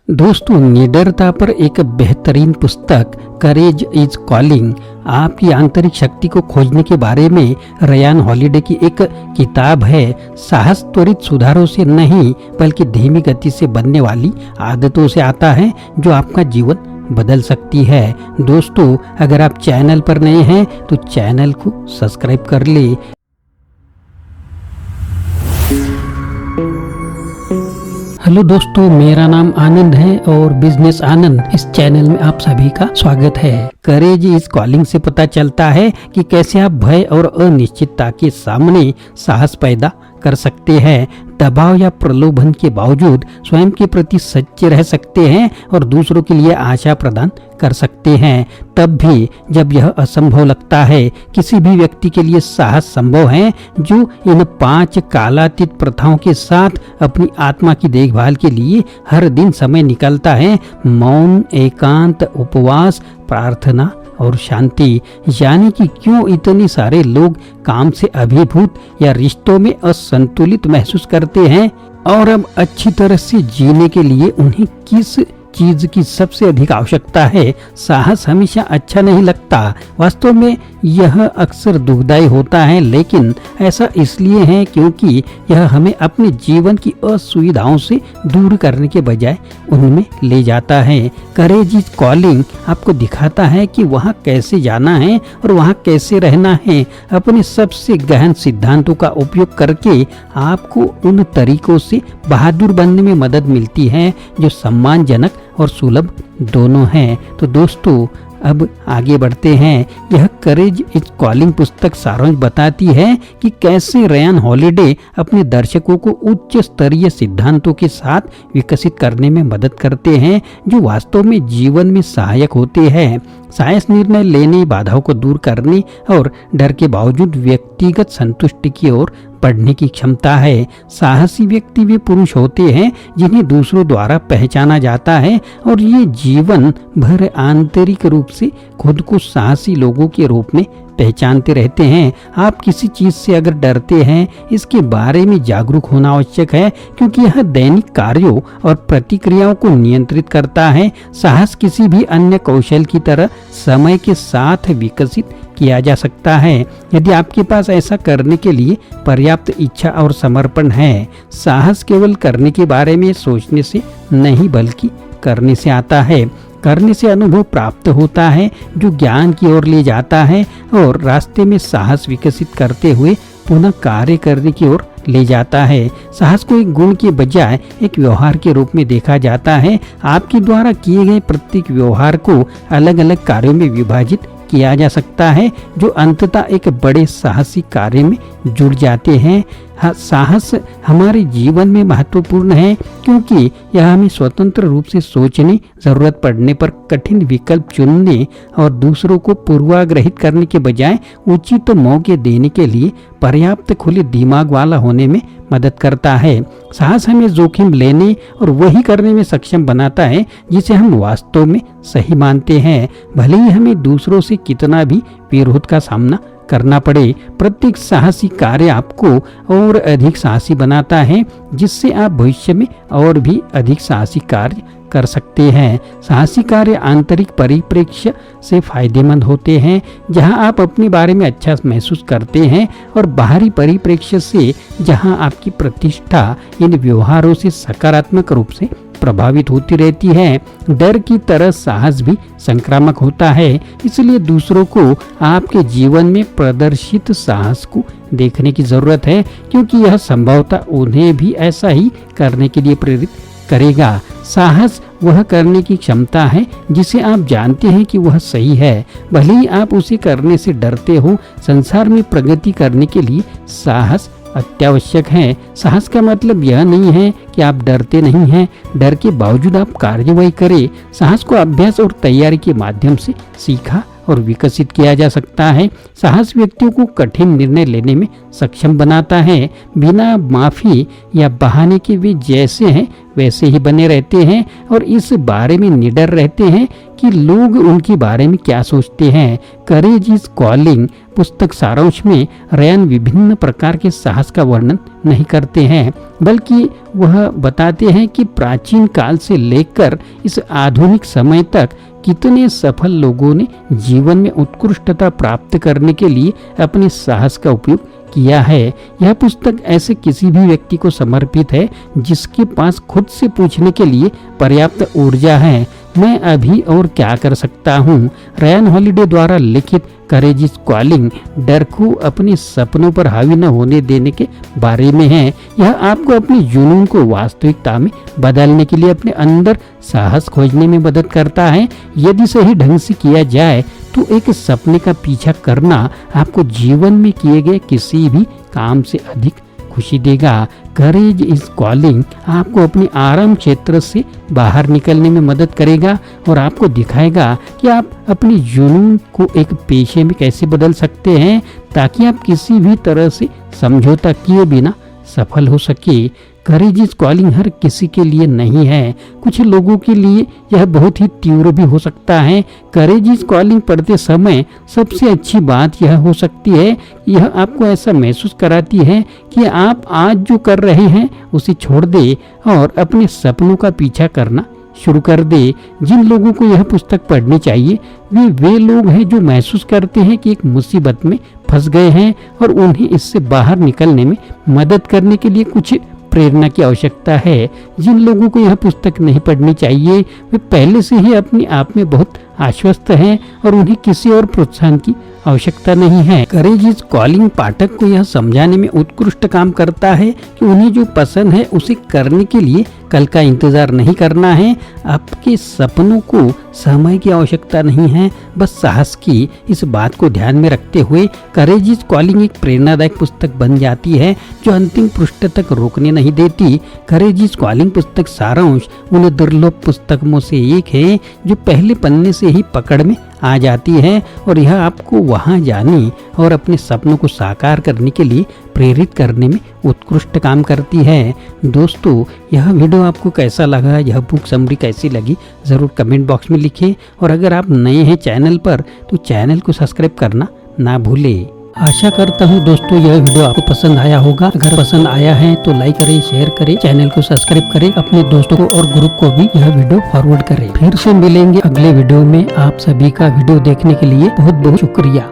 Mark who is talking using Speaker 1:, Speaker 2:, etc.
Speaker 1: दोस्तों, निडरता पर एक बेहतरीन पुस्तक करेज इज कॉलिंग आपकी आंतरिक शक्ति को खोजने के बारे में रयान हॉलिडे की एक किताब है। साहस त्वरित सुधारों से नहीं बल्कि धीमी गति से बनने वाली आदतों से आता है जो आपका जीवन बदल सकती है। दोस्तों, अगर आप चैनल पर नए हैं तो चैनल को सब्सक्राइब कर ले। हेलो दोस्तों, मेरा नाम आनंद है और बिजनेस आनंद इस चैनल में आप सभी का स्वागत है। करेज इज कॉलिंग से पता चलता है कि कैसे आप भय और अनिश्चितता के सामने साहस पैदा कर सकते हैं। दबाव या प्रलोभन के बावजूद स्वयं के प्रति सच्चे रह सकते हैं और दूसरों के लिए आशा प्रदान कर सकते हैं, तब भी जब यह असंभव लगता है। किसी भी व्यक्ति के लिए साहस संभव है जो इन 5 कालातीत प्रथाओं के साथ अपनी आत्मा की देखभाल के लिए हर दिन समय निकालता है। मौन, एकांत, उपवास, प्रार्थना और शांति। यानी कि क्यों इतने सारे लोग काम से अभिभूत या रिश्तों में असंतुलित महसूस करते हैं और अब अच्छी तरह से जीने के लिए उन्हें किस चीज की सबसे अधिक आवश्यकता है। साहस हमेशा अच्छा नहीं लगता। वास्तव में यह अक्सर दुखदायी होता है, लेकिन ऐसा इसलिए है क्योंकि यह हमें अपने जीवन की असुविधाओं से दूर करने के बजाय उनमें ले जाता है। करेज इज कॉलिंग आपको दिखाता है कि वहाँ कैसे जाना है और वहाँ कैसे रहना है। अपने सबसे गहन सिद्धांतों का उपयोग करके आपको उन तरीकों से बहादुर बनने में मदद मिलती है जो सम्मानजनक और सुलभ दोनों हैं। तो दोस्तों, अब आगे बढ़ते हैं। यह करेज इज कॉलिंग पुस्तक सारांश बताती है कि कैसे रयान हॉलिडे अपने दर्शकों को उच्च स्तरीय सिद्धांतों के साथ विकसित करने में मदद करते हैं जो वास्तव में जीवन में सहायक होते हैं। साहस निर्णय लेने, बाधाओं को दूर करने और डर के बावजूद व्यक्तिगत संतुष्टि की ओर बढ़ने की क्षमता है। साहसी व्यक्ति वे पुरुष होते हैं जिन्हें दूसरों द्वारा पहचाना जाता है और ये जीवन भर आंतरिक रूप से खुद को साहसी लोगों के रूप में पहचानते रहते हैं। आप किसी चीज से अगर डरते हैं, इसके बारे में जागरूक होना आवश्यक है क्योंकि यह दैनिक कार्यों और प्रतिक्रियाओं को नियंत्रित करता है। साहस किसी भी अन्य कौशल की तरह समय के साथ विकसित किया जा सकता है यदि आपके पास ऐसा करने के लिए पर्याप्त इच्छा और समर्पण है। साहस केवल करने के बारे में सोचने से नहीं बल्कि करने से आता है। करने से अनुभव प्राप्त होता है जो ज्ञान की ओर ले जाता है और रास्ते में साहस विकसित करते हुए पुनः कार्य करने की ओर ले जाता है। साहस को एक गुण के बजाय एक व्यवहार के रूप में देखा जाता है। आपके द्वारा किए गए प्रत्येक व्यवहार को अलग अलग कार्यों में विभाजित किया जा सकता है जो अंततः एक बड़े साहसी कार्य में जुड़ जाते हैं। साहस हमारे जीवन में महत्वपूर्ण है क्योंकि यह हमें स्वतंत्र रूप से सोचने, जरूरत पड़ने पर कठिन विकल्प चुनने और दूसरों को पूर्वाग्रहित करने के बजाय उचित मौके देने के लिए पर्याप्त खुले दिमाग वाला होने में मदद करता है। साहस हमें जोखिम लेने और वही करने में सक्षम बनाता है जिसे हम वास्तव में सही मानते हैं, भले ही हमें दूसरों से कितना भी विरोध का सामना करना पड़े। प्रत्येक साहसी कार्य आपको और अधिक साहसी बनाता है जिससे आप भविष्य में और भी अधिक साहसी कार्य कर सकते हैं। साहसी कार्य आंतरिक परिप्रेक्ष्य से फायदेमंद होते हैं जहां आप अपने बारे में अच्छा महसूस करते हैं और बाहरी परिप्रेक्ष्य से जहां आपकी प्रतिष्ठा इन व्यवहारों से सकारात्मक रूप से प्रभावित होती रहती है। डर की तरह साहस भी संक्रामक होता है, इसलिए दूसरों को आपके जीवन में प्रदर्शित साहस को देखने की जरूरत है क्योंकि यह संभवतः उन्हें भी ऐसा ही करने के लिए प्रेरित करेगा। साहस वह करने की क्षमता है जिसे आप जानते हैं कि वह सही है, भले ही आप उसे करने से डरते हो। संसार में प्रगति करने के लिए साहस अत्यावश्यक है। साहस का मतलब यह नहीं है कि आप डरते नहीं हैं, डर के बावजूद आप कार्यवाही करें। साहस को अभ्यास और तैयारी के माध्यम से सीखा और विकसित किया जा सकता है। साहस व्यक्तियों को कठिन निर्णय लेने में सक्षम बनाता है। बिना माफी या बहाने के वे जैसे हैं वैसे ही बने रहते हैं और इस बारे में निडर रहते हैं कि लोग उनके बारे में क्या सोचते हैं। करेज इज कॉलिंग पुस्तक सारांश में रयान विभिन्न प्रकार के साहस का वर्णन नहीं करते हैं, बल्कि वह बताते हैं कि प्राचीन काल से लेकर इस आधुनिक समय तक कितने सफल लोगों ने जीवन में उत्कृष्टता प्राप्त करने के लिए अपने साहस का उपयोग किया है। यह पुस्तक ऐसे किसी भी व्यक्ति को समर्पित है जिसके पास खुद से पूछने के लिए पर्याप्त ऊर्जा है, मैं अभी और क्या कर सकता हूँ। रयान हॉलिडे द्वारा लिखित करेज इज कॉलिंग डर को अपने सपनों पर हावी न होने देने के बारे में है। यह आपको अपने जुनून को वास्तविकता में बदलने के लिए अपने अंदर साहस खोजने में मदद करता है। यदि सही ढंग से किया जाए तो एक सपने का पीछा करना आपको जीवन में किए गए किसी भी काम से अधिक खुशी देगा। करेज इज कॉलिंग आपको अपने आराम क्षेत्र से बाहर निकलने में मदद करेगा और आपको दिखाएगा कि आप अपने जुनून को एक पेशे में कैसे बदल सकते हैं ताकि आप किसी भी तरह से समझौता किए बिना सफल हो सके। करेज इज कॉलिंग हर किसी के लिए नहीं है, कुछ लोगों के लिए यह बहुत ही तीव्र भी हो सकता है। करेज इज कॉलिंग पढ़ते समय सबसे अच्छी बात यह हो सकती है, यह आपको ऐसा महसूस कराती है कि आप आज जो कर रहे हैं उसे छोड़ दे और अपने सपनों का पीछा करना शुरू कर दे। जिन लोगों को यह पुस्तक पढ़नी चाहिए वे लोग हैं जो महसूस करते हैं कि एक मुसीबत में फंस गए हैं और उन्हें इससे बाहर निकलने में मदद करने के लिए कुछ प्रेरणा की आवश्यकता है। जिन लोगों को यह पुस्तक नहीं पढ़नी चाहिए वे पहले से ही अपने आप में बहुत आश्वस्त हैं और उन्हें किसी और प्रोत्साहन की आवश्यकता नहीं है। करेज इज कॉलिंग पाठक को यह समझाने में उत्कृष्ट काम करता है कि उन्हें जो पसंद है उसे करने के लिए कल का इंतजार नहीं करना है। आपके सपनों को समय की आवश्यकता नहीं है, बस साहस की। इस बात को ध्यान में रखते हुए करेज इज कॉलिंग एक प्रेरणादायक पुस्तक बन जाती है जो अंतिम पृष्ठ तक रोकने नहीं देती। करेज इज कॉलिंग पुस्तक सारांश उन दुर्लभ पुस्तकों से एक है जो पहले पन्ने से ही पकड़ में आ जाती है और यह आपको वहां जाने और अपने सपनों को साकार करने के लिए प्रेरित करने में उत्कृष्ट काम करती है। दोस्तों, यह वीडियो आपको कैसा लगा, यह बुक समरी कैसी लगी, ज़रूर कमेंट बॉक्स में लिखें और अगर आप नए हैं चैनल पर तो चैनल को सब्सक्राइब करना ना भूलें। आशा करता हूँ दोस्तों यह वीडियो आपको पसंद आया होगा। अगर पसंद आया है तो लाइक करें, शेयर करें, चैनल को सब्सक्राइब करें, अपने दोस्तों को और ग्रुप को भी यह वीडियो फॉरवर्ड करें। फिर से मिलेंगे अगले वीडियो में। आप सभी का वीडियो देखने के लिए बहुत बहुत शुक्रिया।